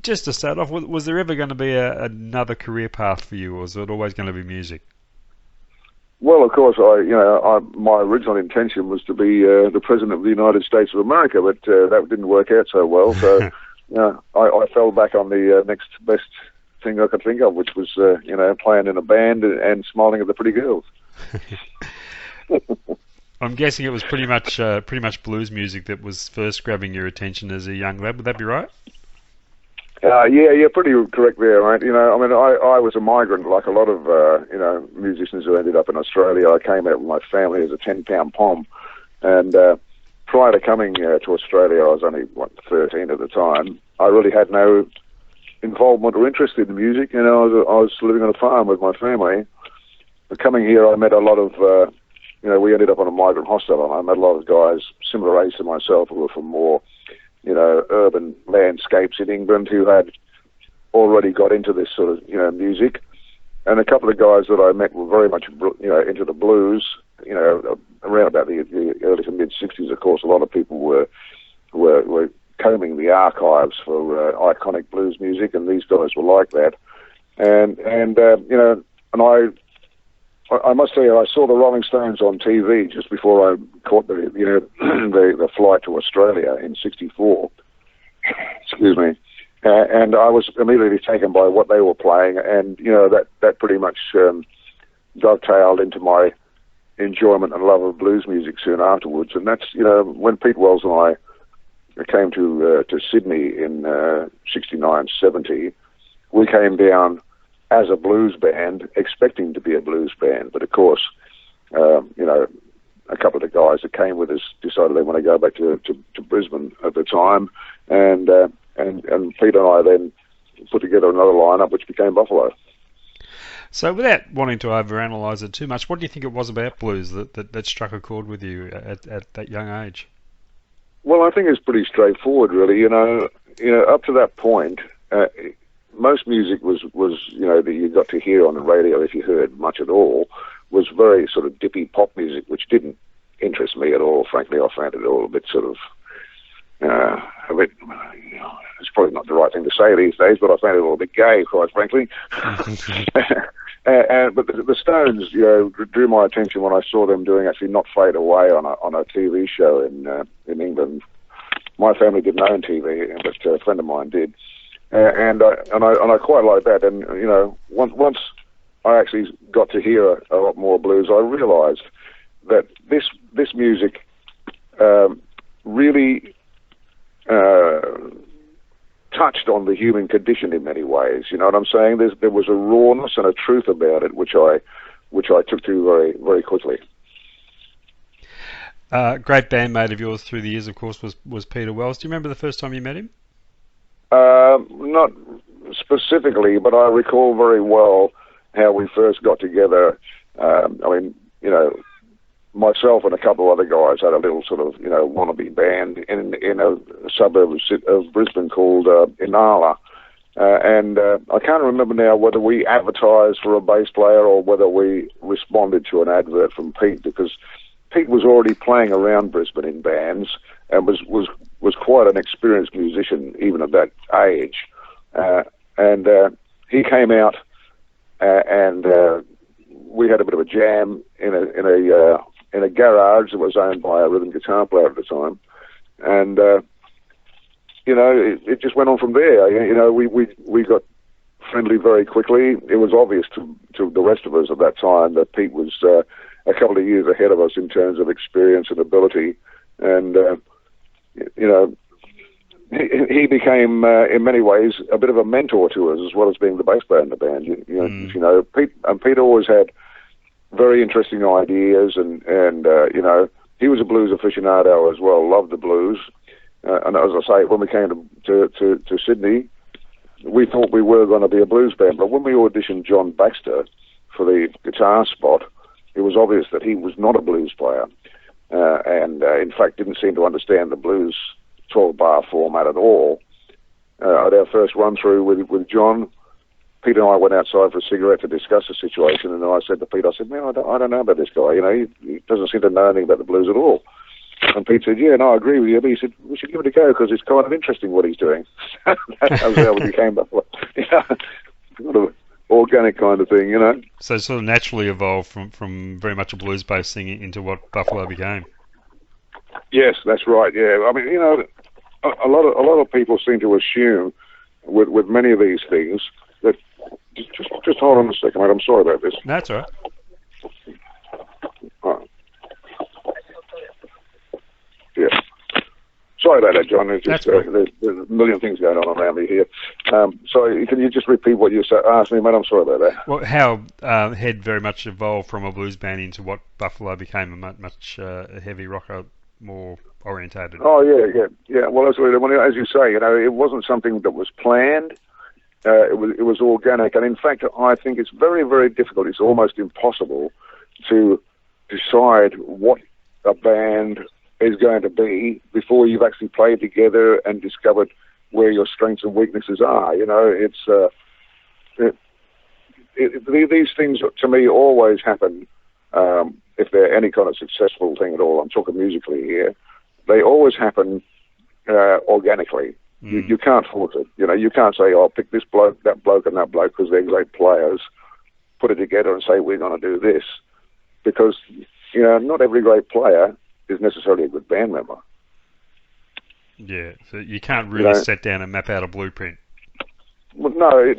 Just to start off, was there ever going to be another career path for you, or was it always going to be music? Well, of course, my original intention was to be the President of the United States of America, but that didn't work out so well. So, I fell back on the next best thing I could think of, which was, playing in a band and smiling at the pretty girls. I'm guessing it was pretty much blues music that was first grabbing your attention as a young lad. Would that be right? Yeah, pretty correct there, mate. I was a migrant like a lot of, musicians who ended up in Australia. I came out with my family as a 10-pound pom, and prior to coming to Australia, I was only, 13 at the time. I really had no involvement or interest in music. I was living on a farm with my family. But coming here, I met a lot of, we ended up on a migrant hostel, and I met a lot of guys similar age to myself who were from more urban landscapes in England who had already got into this sort of, music. And a couple of guys that I met were very much, into the blues, around about the early to mid-60s, of course. A lot of people were combing the archives for iconic blues music, and these guys were like that. And I must say, I saw the Rolling Stones on TV just before I caught the flight to Australia in '64. Excuse me, and I was immediately taken by what they were playing, and that pretty much dovetailed into my enjoyment and love of blues music soon afterwards. And that's when Pete Wells and I came to Sydney in '69, '70, we came down as a blues band, expecting to be a blues band. But of course, a couple of the guys that came with us decided they want to go back to Brisbane at the time, and Pete and I then put together another lineup, which became Buffalo. So without wanting to overanalyze it too much, what do you think it was about blues that struck a chord with you at that young age? Well, I think it's pretty straightforward, really. Up to that point, most music was that you got to hear on the radio, if you heard much at all, was very sort of dippy pop music, which didn't interest me at all. Frankly, I found it all a bit sort of it's probably not the right thing to say these days, but I found it a little bit gay, quite frankly. But the Stones, drew my attention when I saw them doing actually Not Fade Away on a TV show in England. My family didn't own TV, but a friend of mine did. And I quite like that. And once I actually got to hear a lot more blues, I realised that this music really touched on the human condition in many ways. You know what I'm saying? There was a rawness and a truth about it, which I took to very, very quickly. Great bandmate of yours through the years, of course, was Peter Wells. Do you remember the first time you met him? Not specifically, but I recall very well how we first got together. Myself and a couple of other guys had a little sort of, wannabe band in a suburb of Brisbane called Inala. And I can't remember now whether we advertised for a bass player or whether we responded to an advert from Pete, because Pete was already playing around Brisbane in bands and was quite an experienced musician even at that age. And he came out and we had a bit of a jam in a garage that was owned by a rhythm guitar player at the time. And it just went on from there. We got friendly very quickly. It was obvious to the rest of us at that time that Pete was a couple of years ahead of us in terms of experience and ability. And he became, in many ways, a bit of a mentor to us, as well as being the bass player in the band. Pete always had very interesting ideas, and he was a blues aficionado as well, loved the blues. And as I say, when we came to Sydney, we thought we were going to be a blues band, but when we auditioned John Baxter for the guitar spot, it was obvious that he was not a blues player, and in fact didn't seem to understand the blues 12-bar format at all. At our first run-through with John, Pete and I went outside for a cigarette to discuss the situation, and I said to Pete, man, I don't know about this guy. He doesn't seem to know anything about the blues at all. And Pete said, yeah, no, I agree with you. But he said, we should give it a go because it's kind of interesting what he's doing. That's how we became Buffalo. Sort of organic kind of thing, So it sort of naturally evolved from very much a blues-based thing into what Buffalo became. Yes, that's right. Yeah, I mean, a lot of people seem to assume with many of these things that just hold on a second, mate. I'm sorry about this. No, that's all right. Oh. Yeah. Sorry about that, John. There's just there's a million things going on around me here. So can you just repeat what you asked me, mate? I'm sorry about that. Well, how Head very much evolved from a blues band into what Buffalo became, a much heavy rocker, more orientated. Oh yeah. Well, as you say, it wasn't something that was planned. It was organic, and in fact, I think it's very, very difficult. It's almost impossible to decide what a band is going to be before you've actually played together and discovered where your strengths and weaknesses are. These things to me always happen if they're any kind of successful thing at all. I'm talking musically here. They always happen organically. You can't force it. You can't say, "Oh, pick this bloke, and that bloke," because they're great players. Put it together and say, "We're going to do this," because not every great player is necessarily a good band member. Yeah, so you can't really sit down and map out a blueprint. Well, no. I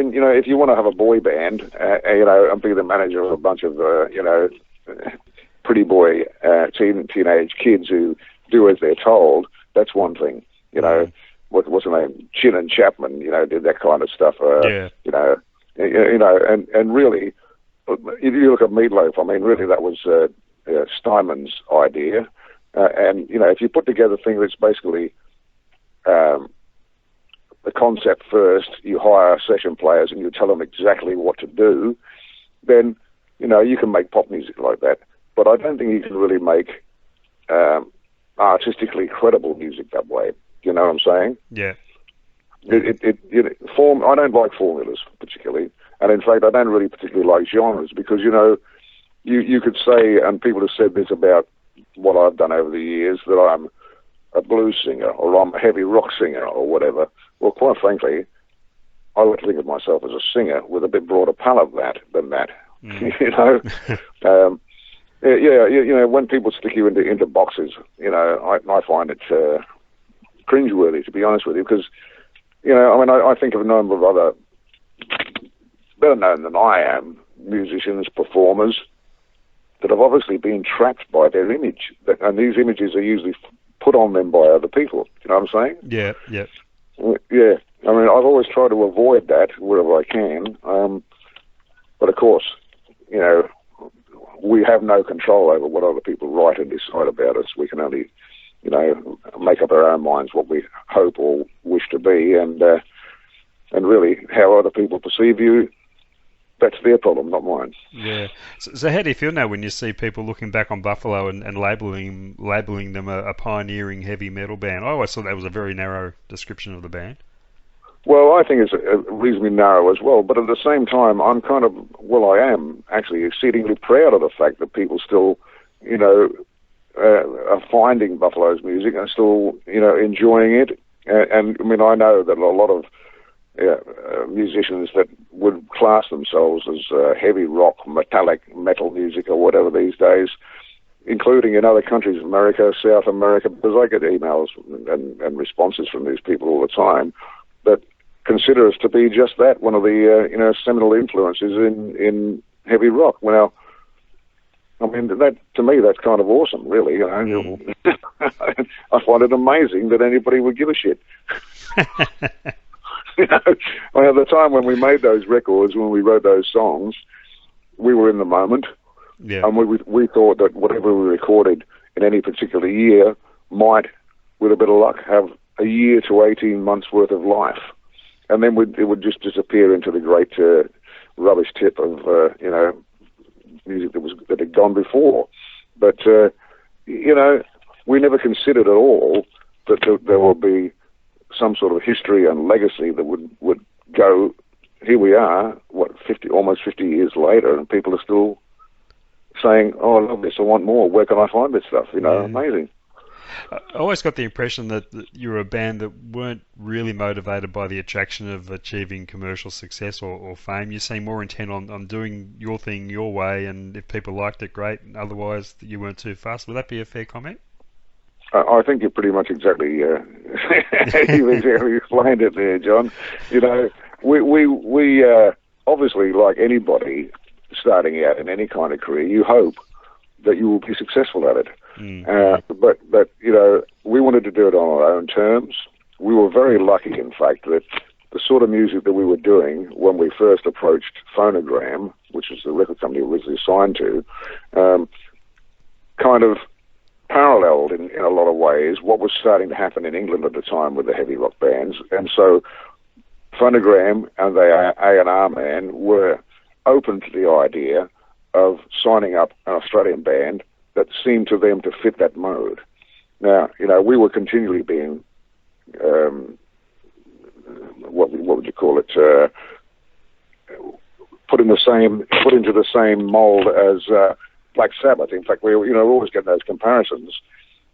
mean, if you want to have a boy band, and be the manager of a bunch of, pretty boy teenage kids who do as they're told, that's one thing. What's her name? Chin and Chapman, did that kind of stuff. And really, if you look at Meatloaf, I mean, really that was Steinman's idea. And if you put together a thing that's basically the concept first, you hire session players and you tell them exactly what to do, then you can make pop music like that. But I don't think you can really make artistically credible music that way. You know what I'm saying? Yeah. I don't like formulas particularly, and in fact, I don't really particularly like genres because you could say, and people have said this about what I've done over the years, that I'm a blues singer or I'm a heavy rock singer or whatever. Well, quite frankly, I like to think of myself as a singer with a bit broader palette than that. When people stick you into boxes, I find it cringeworthy, to be honest with you, because I think of a number of other better known than I am musicians, performers that have obviously been trapped by their image, and these images are usually put on them by other people. You know what I'm saying? Yeah. Yeah. I mean, I've always tried to avoid that wherever I can, but of course, we have no control over what other people write and decide about us. We can only make up our own minds what we hope or wish to be, and really how other people perceive you, that's their problem, not mine. Yeah. So how do you feel now when you see people looking back on Buffalo and labeling them a pioneering heavy metal band? I always thought that was a very narrow description of the band. Well, I think it's reasonably narrow as well, but at the same time, I am actually exceedingly proud of the fact that people still, are finding Buffalo's music and still, enjoying it. And I mean, I know that a lot of musicians that would class themselves as heavy rock, metallic metal music or whatever these days, including in other countries, America, South America, because I get emails and responses from these people all the time that consider us to be just that, one of the seminal influences in heavy rock. Well, I mean, that to me, that's kind of awesome, really. I find it amazing that anybody would give a shit. At the time when we made those records, when we wrote those songs, we were in the moment, and we thought that whatever we recorded in any particular year might, with a bit of luck, have a year to 18 months worth of life, and then it would just disappear into the great rubbish tip of music that had gone before. But we never considered at all that there would be some sort of history and legacy that would go. Here we are, almost 50 years later, and people are still saying, "Oh, I love this. I want more. Where can I find this stuff?" Amazing. I always got the impression that you were a band that weren't really motivated by the attraction of achieving commercial success or fame. You seemed more intent on doing your thing your way, and if people liked it, great. And otherwise, you weren't too fast. Would that be a fair comment? I think you pretty much exactly you exactly explained it there, John. You know, we obviously, like anybody starting out in any kind of career, you hope that you will be successful at it. But you know, we wanted to do it on our own terms. We were very lucky, in fact, that the sort of music that we were doing when we first approached Phonogram, which was the record company we were originally signed to, kind of paralleled in a lot of ways what was starting to happen in England at the time with the heavy rock bands. And so Phonogram and the A&R man were open to the idea of signing up an Australian band that seemed to them to fit that mode. Now, you know, we were continually being, what would you call it, put into the same mold as Black Sabbath. In fact, we were always getting those comparisons,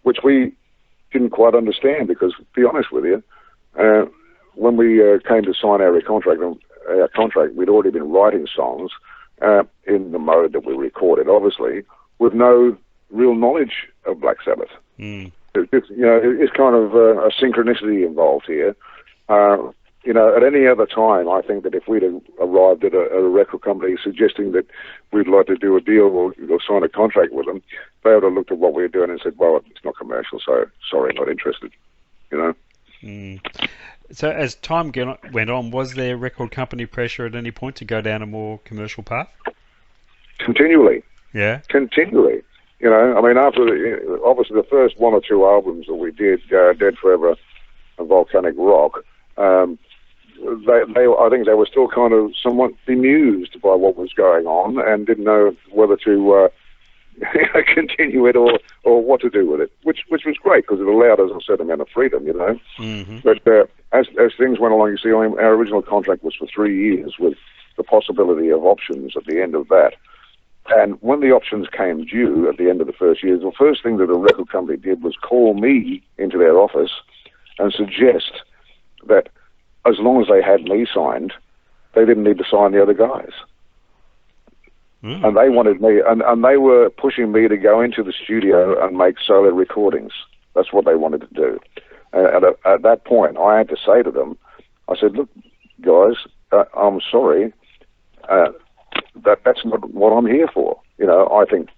which we didn't quite understand because, to be honest with you, when we came to sign our contract, we'd already been writing songs in the mode that we recorded, obviously, with no real knowledge of Black Sabbath. It's kind of a synchronicity involved here. At any other time, I think that if we'd have arrived at a record company suggesting that we'd like to do a deal or sign a contract with them, they would have looked at what we were doing and said, well, it's not commercial, so sorry, not interested, you know. So as time went on, was there record company pressure at any point to go down a more commercial path? Continually. Yeah? Continually. You know, I mean, obviously the first one or two albums that we did, Dead Forever and Volcanic Rock, I think they were still kind of somewhat bemused by what was going on and didn't know whether to continue it or what to do with it, which was great because it allowed us a certain amount of freedom, you know. Mm-hmm. But as things went along, you see, our original contract was for 3 years with the possibility of options at the end of that. And when the options came due at the end of the first year, the first thing that the record company did was call me into their office and suggest that as long as they had me signed, they didn't need to sign the other guys. And they wanted me, and they were pushing me to go into the studio and make solo recordings. That's what they wanted to do. At that point, I had to say to them, I said, look, guys, I'm sorry, that's not what I'm here for. You know, I think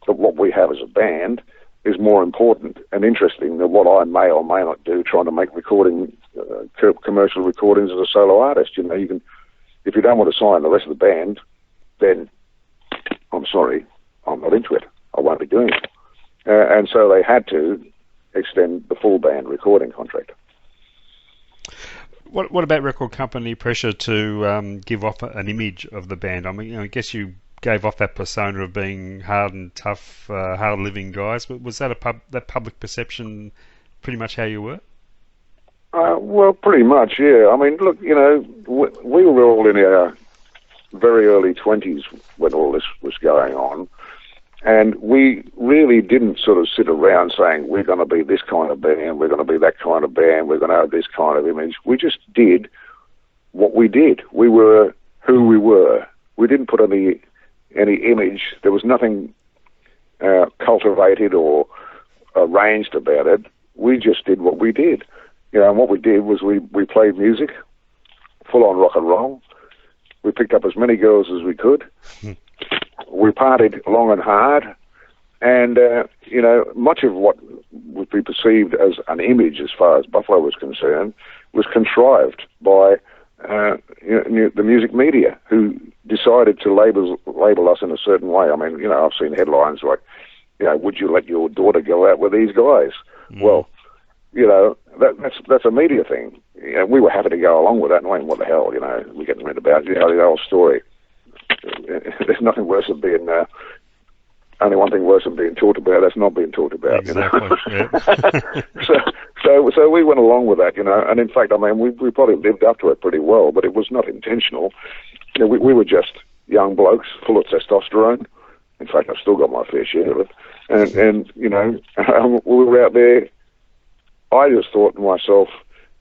that what we have as a band is more important and interesting than what I may or may not do trying to make commercial recordings as a solo artist. You know, if you don't want to sign the rest of the band, then I'm sorry, I'm not into it. I won't be doing it. And so they had to extend the full band recording contract. What about record company pressure to give off an image of the band? I mean, I guess you gave off that persona of being hard and tough, hard-living guys. But was that that public perception pretty much how you were? Well, pretty much, yeah. I mean, look, you know, we were all in our very early 20s when all this was going on. And we really didn't sort of sit around saying, we're going to be this kind of band, we're going to be that kind of band, we're going to have this kind of image. We just did what we did. We were who we were. We didn't put any image. There was nothing cultivated or arranged about it. We just did what we did. You know, and what we did was we played music, full-on rock and roll. We picked up as many girls as we could. We partied long and hard, and you know, much of what would be perceived as an image, as far as Buffalo was concerned, was contrived by the music media, who decided to label us in a certain way. I mean, you know, I've seen headlines like, you know, would you let your daughter go out with these guys? Well, you know, that's a media thing. You know, we were happy to go along with that, knowing what the hell, you know, we're getting rid about, you know, the old story. There's nothing worse than being, only one thing worse than being talked about, that's not being talked about. Exactly. You know? So we went along with that, you know, and in fact, I mean, we probably lived up to it pretty well, but it was not intentional. You know, we were just young blokes full of testosterone, In fact, I've still got my fair share of it. And you know, we were out there. I just thought to myself,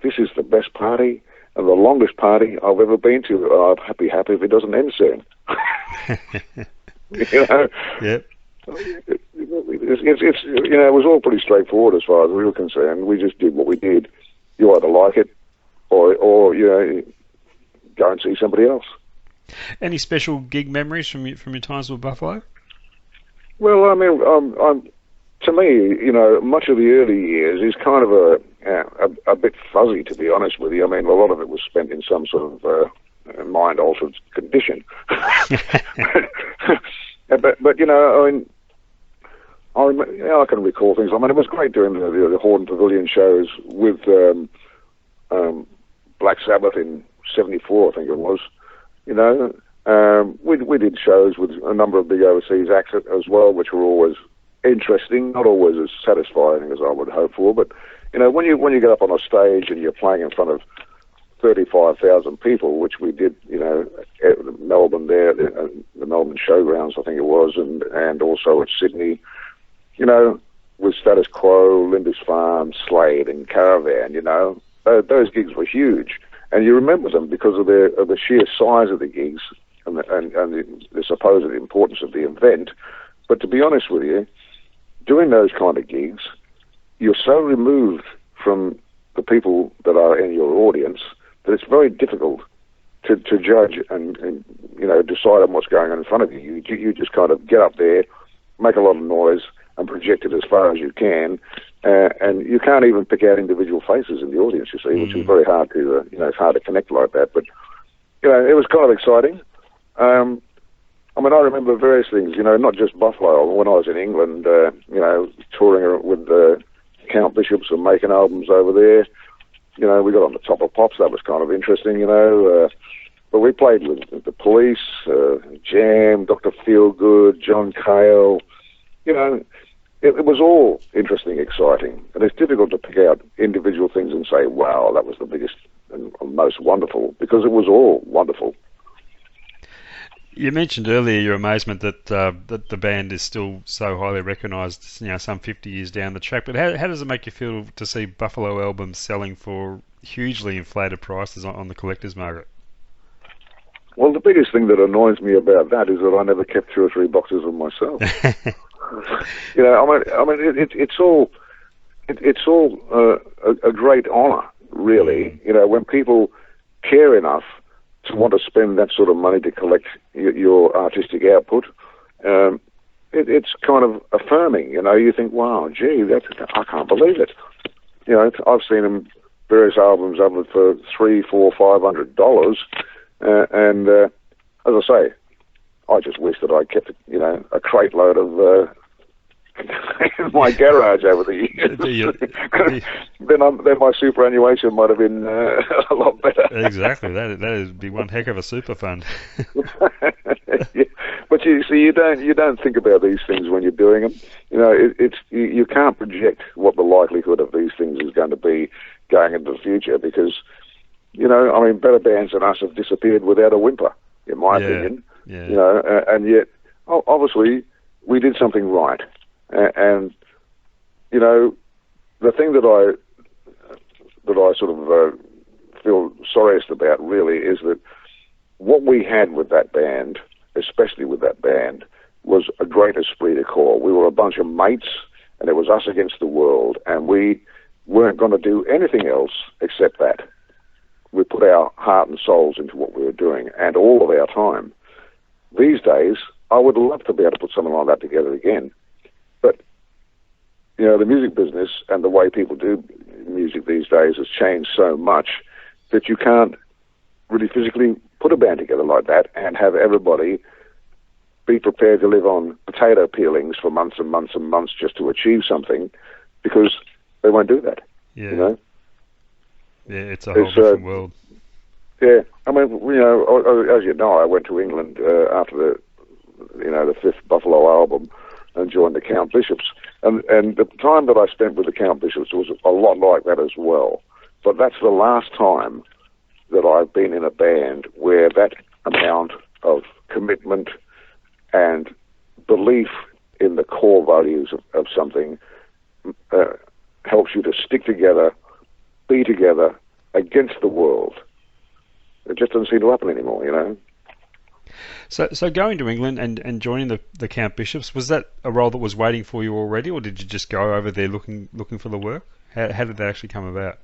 this is the best party and the longest party I've ever been to. I'd be happy if it doesn't end soon. You know? Yep. It's you know, it was all pretty straightforward as far as we were concerned. We just did what we did. You either like it, or you know, go and see somebody else. Any special gig memories from your times with Buffalo? Well, I mean, to me, you know, much of the early years is kind of a bit fuzzy, to be honest with you. I mean, a lot of it was spent in some sort of mind-altered condition. But you know, I mean, I can recall things. I mean, it was great doing the Horde and Pavilion shows with Black Sabbath in '74, I think it was. You know, we did shows with a number of big overseas acts as well, which were always interesting, not always as satisfying as I would hope for. But you know, when you get up on a stage and you're playing in front of 35,000 people, which we did, you know, at Melbourne there, the Melbourne Showgrounds, I think it was, and also at Sydney, you know, with Status Quo, Lindisfarne, Slade, and Caravan, you know, those gigs were huge, and you remember them because of the sheer size of the gigs and the supposed importance of the event. But to be honest with you, doing those kind of gigs, you're so removed from the people that are in your audience that it's very difficult to judge and you know, decide on what's going on in front of you. You just kind of get up there, make a lot of noise, and project it as far as you can, and you can't even pick out individual faces in the audience, you see, which is very hard to, you know, it's hard to connect like that. But, you know, it was kind of exciting. I mean, I remember various things, you know, not just Buffalo. When I was in England, you know, touring with Count Bishops and making albums over there, you know, we got on the Top of Pops. That was kind of interesting, you know. But we played with the Police, Jam, Dr. Feelgood, John Cale. You know, it was all interesting, exciting. And it's difficult to pick out individual things and say, wow, that was the biggest and most wonderful, because it was all wonderful. You mentioned earlier your amazement that that the band is still so highly recognised, you know, some 50 years down the track. But how does it make you feel to see Buffalo albums selling for hugely inflated prices on the collector's market? Well, the biggest thing that annoys me about that is that I never kept 2 or 3 boxes of myself. You know, I mean, it's all a great honour, really. You know, when people care enough to want to spend that sort of money to collect your artistic output, it's kind of affirming. You know, you think, wow, gee, I can't believe it. You know, I've seen various albums of it for $300, $400, $500, and as I say, I just wish that I kept, you know, a crate load of in my garage over the years. Then my superannuation might have been a lot better. Exactly, that'd be one heck of a super fund. Yeah. But you see, you don't think about these things when you're doing them. You know, you can't project what the likelihood of these things is going to be going into the future, because, you know, I mean, better bands than us have disappeared without a whimper, in my opinion. Yeah. You know, and yet, obviously, we did something right. And you know, the thing that I sort of feel sorriest about really is that what we had with that band, especially with that band, was a great esprit de corps. We were a bunch of mates, and it was us against the world, and we weren't going to do anything else except that. We put our heart and souls into what we were doing, and all of our time. These days, I would love to be able to put something like that together again. But, you know, the music business and the way people do music these days has changed so much that you can't really physically put a band together like that and have everybody be prepared to live on potato peelings for months and months and months just to achieve something, because they won't do that. Yeah. You know? Yeah, it's a whole different world. Yeah, I mean, you know, as you know, I went to England after the 5th Buffalo album and joined the Count Bishops. And the time that I spent with the Count Bishops was a lot like that as well. But that's the last time that I've been in a band where that amount of commitment and belief in the core values of something helps you to stick together, be together against the world. It just doesn't seem to happen anymore, you know. So going to England and joining the Count Bishops, was that a role that was waiting for you already, or did you just go over there looking for the work? How did that actually come about?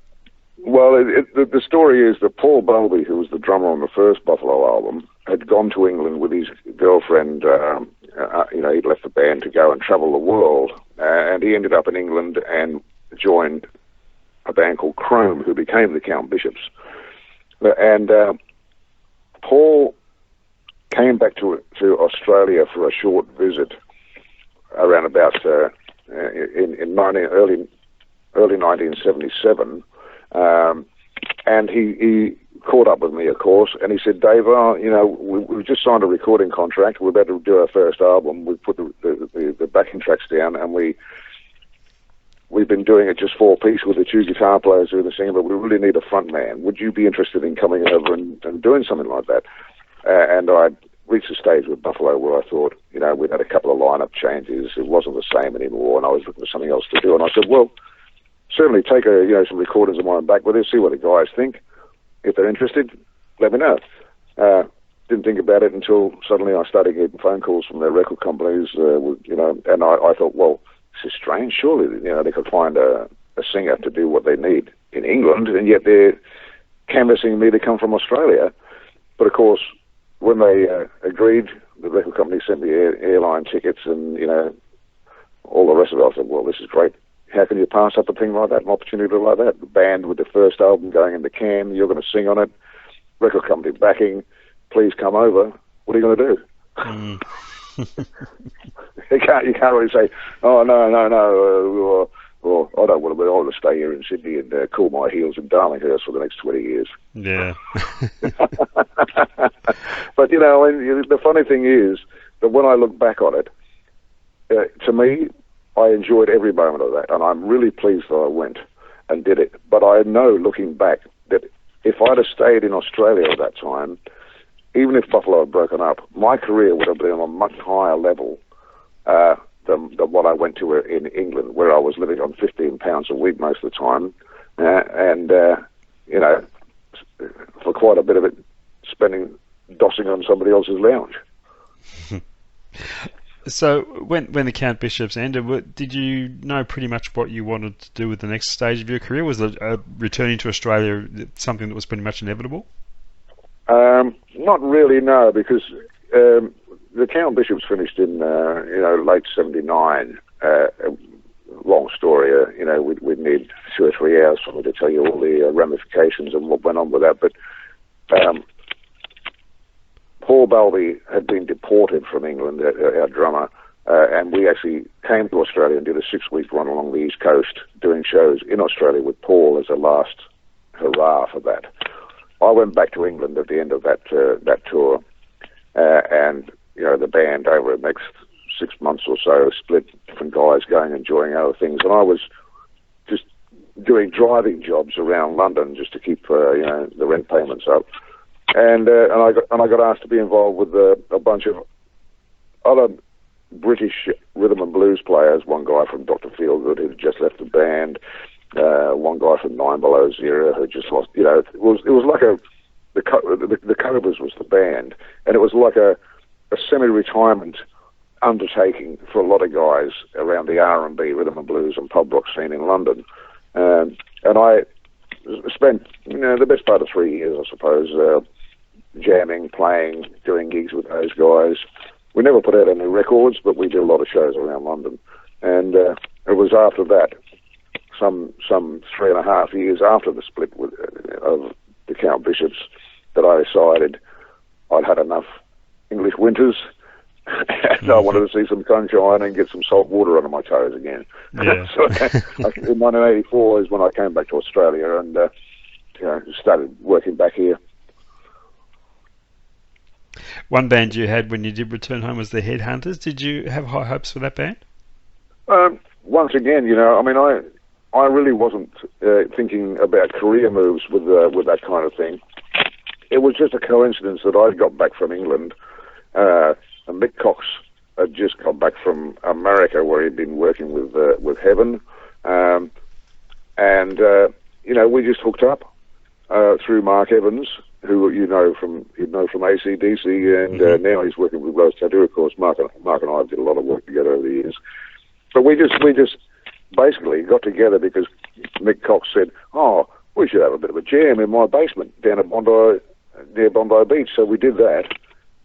Well, the story is that Paul Bowlby, who was the drummer on the first Buffalo album, had gone to England with his girlfriend. You know, he'd left the band to go and travel the world, and he ended up in England and joined a band called Chrome, who became the Count Bishops. And Paul came back to Australia for a short visit around about in early 1977. And he caught up with me, of course, and he said, Dave, you know, we've just signed a recording contract. We're about to do our first album. We put the backing tracks down, and we've been doing it just 4-piece with the 2 guitar players doing the singing, but we really need a front man. Would you be interested in coming over and doing something like that? And I reached a stage with Buffalo where I thought, you know, we'd had a couple of lineup changes. It wasn't the same anymore, and I was looking for something else to do. And I said, well, certainly take some recordings of mine back with us, see what the guys think. If they're interested, let me know. Didn't think about it until suddenly I started getting phone calls from their record companies, you know, and I thought, well, this is strange. Surely, you know, they could find a singer to do what they need in England, and yet they're canvassing me to come from Australia. But of course, when they agreed, the record company sent me airline tickets and, you know, all the rest of it. I said, well, this is great. How can you pass up a thing like that, an opportunity like that? The band with the first album going in the can, you're going to sing on it, record company backing, please come over. What are you going to do? You can't really say, oh, no, or I don't want to be able to stay here in Sydney and cool my heels in Darlinghurst for the next 20 years. Yeah. But, you know, the funny thing is that when I look back on it, to me, I enjoyed every moment of that, and I'm really pleased that I went and did it. But I know, looking back, that if I'd have stayed in Australia at that time, even if Buffalo had broken up, my career would have been on a much higher level than what I went to in England, where I was living on £15 a week most of the time, and you know, for quite a bit of it, dossing on somebody else's lounge. So when the Count Bishops ended, did you know pretty much what you wanted to do with the next stage of your career? Was returning to Australia something that was pretty much inevitable? Not really, no, because the Count Bishops finished in late '79. Long story, you know, we'd need 2 or 3 hours for me to tell you all the ramifications and what went on with that. But Paul Bowlby had been deported from England, our drummer, and we actually came to Australia and did a 6-week run along the East Coast, doing shows in Australia with Paul as a last hurrah for that. I went back to England at the end of that tour, and you know, the band over the next 6 months or so split, different guys going and enjoying other things, and I was just doing driving jobs around London just to keep you know, the rent payments up. And I got asked to be involved with a bunch of other British rhythm and blues players. One guy from Dr. Feelgood who just left the band. One guy from Nine Below Zero who just lost. You know, it was like the Cobras was the band, and it was like a semi-retirement undertaking for a lot of guys around the R&B, rhythm and blues, and pub rock scene in London. And I spent, you know, the best part of 3 years, I suppose, jamming, playing, doing gigs with those guys. We never put out any records, but we did a lot of shows around London. And it was after that, some 3.5 years after the split of the Count Bishops, that I decided I'd had enough English winters and I wanted to see some sunshine and get some salt water under my toes again. Yeah. So in 1984 is when I came back to Australia and you know, started working back here. One band you had when you did return home was the Headhunters. Did you have high hopes for that band? Once again, you know, I mean, I really wasn't thinking about career moves with that kind of thing. It was just a coincidence that I got back from England, and Mick Cox had just got back from America, where he'd been working with Heaven, and we just hooked up through Mark Evans, who you'd know from AC/DC, and now he's working with Rose Tattoo. Of course, Mark and I did a lot of work together over the years. But we just basically got together because Mick Cox said, "Oh, we should have a bit of a jam in my basement down at near Bondi Beach." So we did that,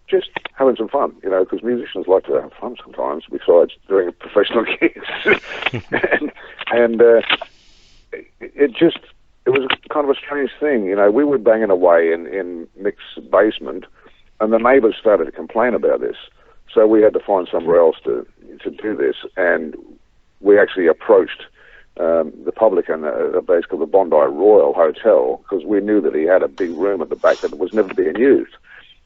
just having some fun, because musicians like to have fun sometimes, besides doing professional gigs. and it was kind of a strange thing. We were banging away in Mick's basement, and the neighbours started to complain about this. So we had to find somewhere else to do this, and we actually approached the publican at a place called the Bondi Royal Hotel, because we knew that he had a big room at the back that was never being used.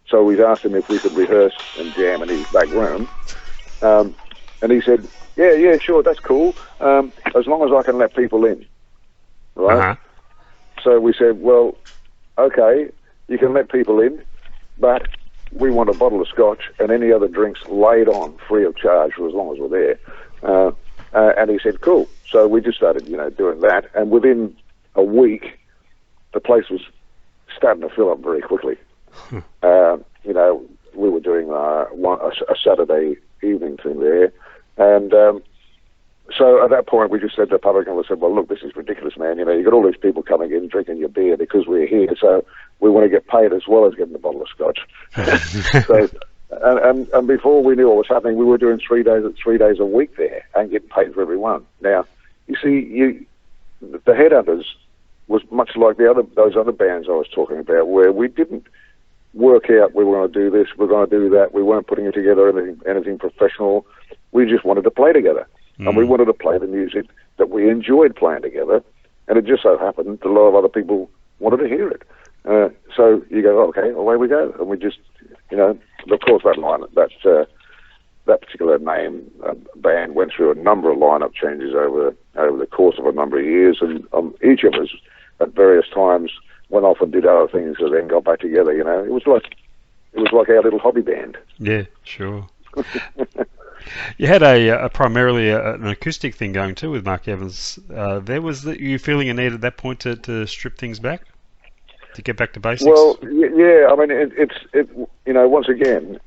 So we asked him if we could rehearse and jam in his back room, and he said, "Yeah, sure, that's cool, as long as I can let people in." Right? Uh-huh. So we said, "Well, okay, you can let people in, but we want a bottle of scotch and any other drinks laid on free of charge for as long as we're there." And he said, "Cool." So we just started, doing that. And within a week, the place was starting to fill up very quickly. We were doing a Saturday evening thing there. And so at that point, we just said to the public, and we said, "Well, look, this is ridiculous, man. You got all these people coming in, drinking your beer because we're here. So we want to get paid as well as getting a bottle of scotch." So, and before we knew what was happening, we were doing 3 days a week there and getting paid for every one. Now, you see, the Headhunters was much like those other bands I was talking about, where we didn't work out we were going to do this, we're going to do that. We weren't putting it together anything professional. We just wanted to play together. And we wanted to play the music that we enjoyed playing together, and it just so happened that a lot of other people wanted to hear it. So you go, "Okay, away we go," and we just, of course, that particular name band went through a number of lineup changes over the course of a number of years, and each of us at various times went off and did other things, and then got back together. It was like our little hobby band. Yeah, sure. You had a primarily an acoustic thing going too with Mark Evans. You feeling a need at that point to strip things back, to get back to basics? Well, yeah. I mean, once again,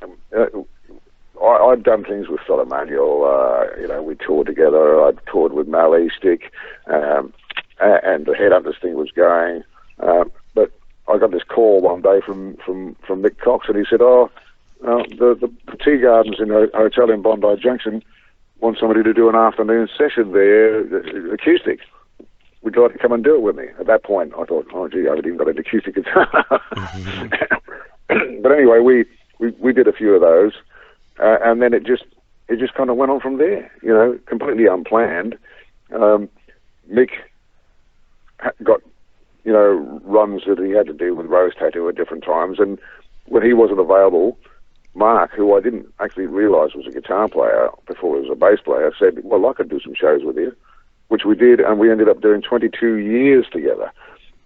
I'd done things with Phil Emanuel. We toured together. I'd toured with Mal Stick, and the Headhunters thing was going. But I got this call one day from Mick Cox, and he said, the Tea Gardens in a hotel in Bondi Junction want somebody to do an afternoon session there, acoustic. Would you like to come and do it with me? At that point, I thought, oh, gee, I haven't even got an acoustic guitar. But anyway, we did a few of those, and then it just kind of went on from there, completely unplanned. Mick got, runs that he had to do with Rose Tattoo at different times, and when he wasn't available, Mark, who I didn't actually realise was a guitar player before he was a bass player, said, "Well, I could do some shows with you," which we did, and we ended up doing 22 years together.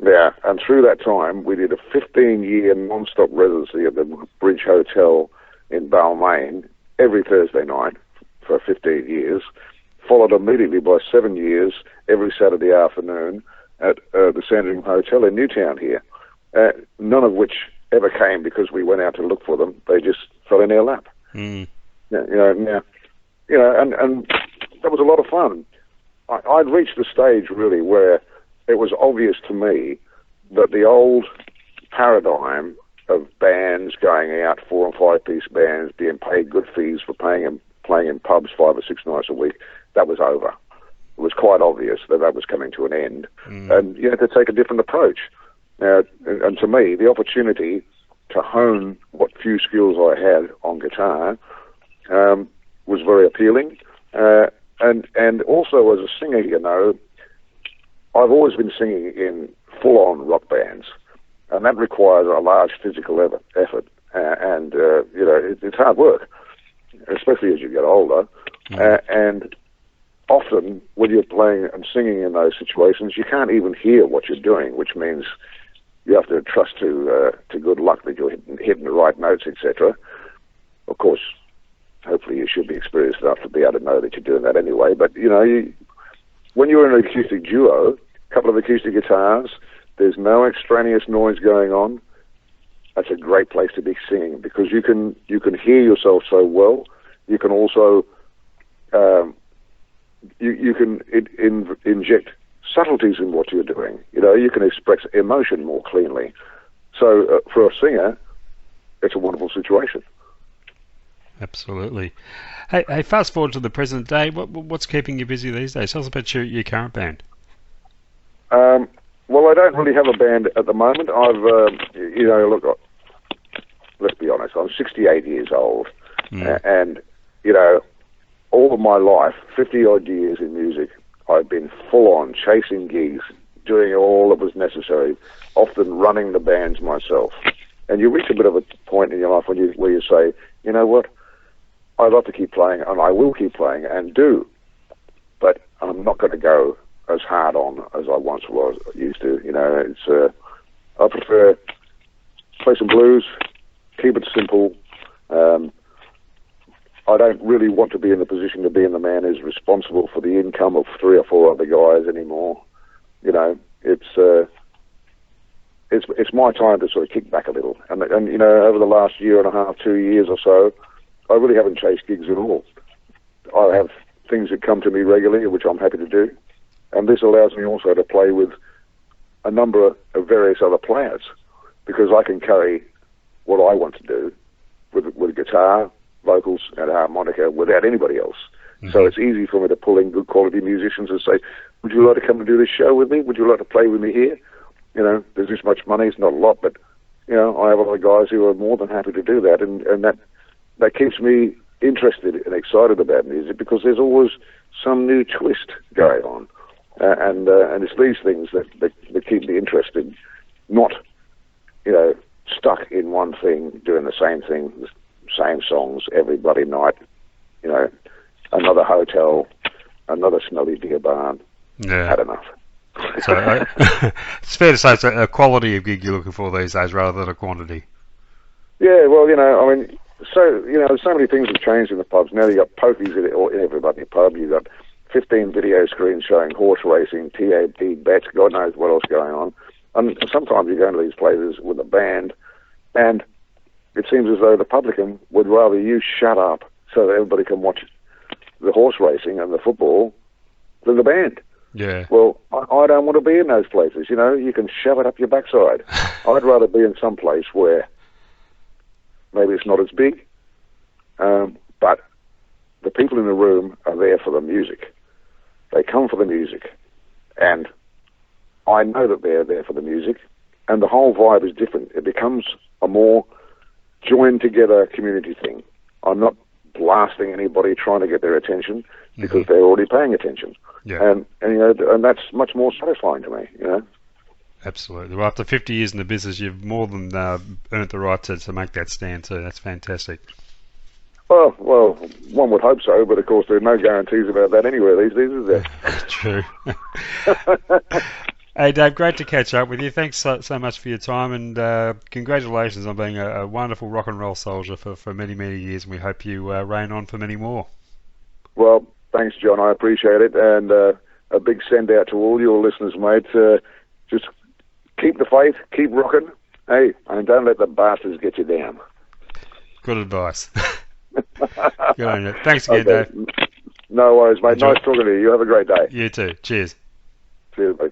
Yeah, and through that time, we did a 15-year non-stop residency at the Bridge Hotel in Balmain every Thursday night for 15 years, followed immediately by 7 years every Saturday afternoon at the Sandringham Hotel in Newtown here, none of which ever came because we went out to look for them. They just fell in our lap. And that was a lot of fun. I'd reached the stage really where it was obvious to me that the old paradigm of bands going out, 4 and 5 piece bands, being paid good fees for playing in pubs 5 or 6 nights a week, that was over. It was quite obvious that was coming to an end, and you had to take a different approach. And to me, the opportunity to hone what few skills I had on guitar was very appealing. And also as a singer, I've always been singing in full-on rock bands, and that requires a large physical effort. And it's hard work, especially as you get older. And often when you're playing and singing in those situations, you can't even hear what you're doing, which means you have to trust to good luck that you're hitting the right notes, etc. Of course, hopefully you should be experienced enough to be able to know that you're doing that anyway. But, you know, when you're in an acoustic duo, a couple of acoustic guitars, there's no extraneous noise going on. That's a great place to be singing because you can hear yourself so well. You can also you can inject subtleties in what you're doing. You know, you can express emotion more cleanly. So for a singer, it's a wonderful situation. Absolutely. Hey, fast forward to the present day. What's keeping you busy these days? Tell us about your current band. Well, I don't really have a band at the moment. I've, you know, look, let's be honest, I'm 68 years old. And, you know, all of my life, 50-odd years in music, I've been full-on chasing gigs, doing all that was necessary, often running the bands myself. And you reach a bit of a point in your life where you say, you know what, I'd love to keep playing, and I will keep playing, and do, but I'm not going to go as hard on as I once used to. You know, it's I prefer play some blues, keep it simple. I don't really want to be in the position of being the man who's responsible for the income of 3 or 4 other guys anymore. You know, it's my time to sort of kick back a little. And you know, over the last year and a half, 2 years or so, I really haven't chased gigs at all. I have things that come to me regularly, which I'm happy to do. And this allows me also to play with a number of various other players because I can carry what I want to do with guitar, vocals, and harmonica without anybody else. Mm-hmm. So it's easy for me to pull in good quality musicians and say, would you like to come and do this show with me? Would you like to play with me here? You know, there's this much money. It's not a lot, but, you know, I have other guys who are more than happy to do that. And that keeps me interested and excited about music because there's always some new twist going on. And it's these things that keep me interested, not, you know, stuck in one thing, doing the same thing, the same songs every bloody night, you know, another hotel, another smelly beer barn. Yeah. Had enough. So it's fair to say it's a quality of gig you're looking for these days rather than a quantity. Yeah, well, you know, I mean, so, you know, so many things have changed in the pubs. Now you've got pokies in every bloody pub. You've got 15 video screens showing horse racing, TAB bets, God knows what else going on. And sometimes you go into these places with a band, and it seems as though the publican would rather you shut up so that everybody can watch the horse racing and the football than the band. Yeah. Well, I don't want to be in those places. You know, you can shove it up your backside. I'd rather be in some place where maybe it's not as big, but the people in the room are there for the music. They come for the music, and I know that they're there for the music, and the whole vibe is different. It becomes a more joined together community thing. I'm not blasting anybody trying to get their attention because they're already paying attention. Yeah. And you know, and that's much more satisfying to me, you know. Absolutely. Well, after 50 years in the business, you've more than earned the right to make that stand too. That's fantastic. Well, one would hope so, but of course there are no guarantees about that anywhere these days, is there? True. Hey, Dave, great to catch up with you. Thanks so much for your time, and congratulations on being a wonderful rock and roll soldier for many, many years, and we hope you reign on for many more. Well, thanks, John. I appreciate it, and a big send out to all your listeners, mate. Just keep the faith, keep rocking, hey, and don't let the bastards get you down. Good advice. Good on you. Thanks again, okay. Dave. No worries, mate. Enjoy. Nice talking to you. You have a great day. You too. Cheers. Cheers, mate.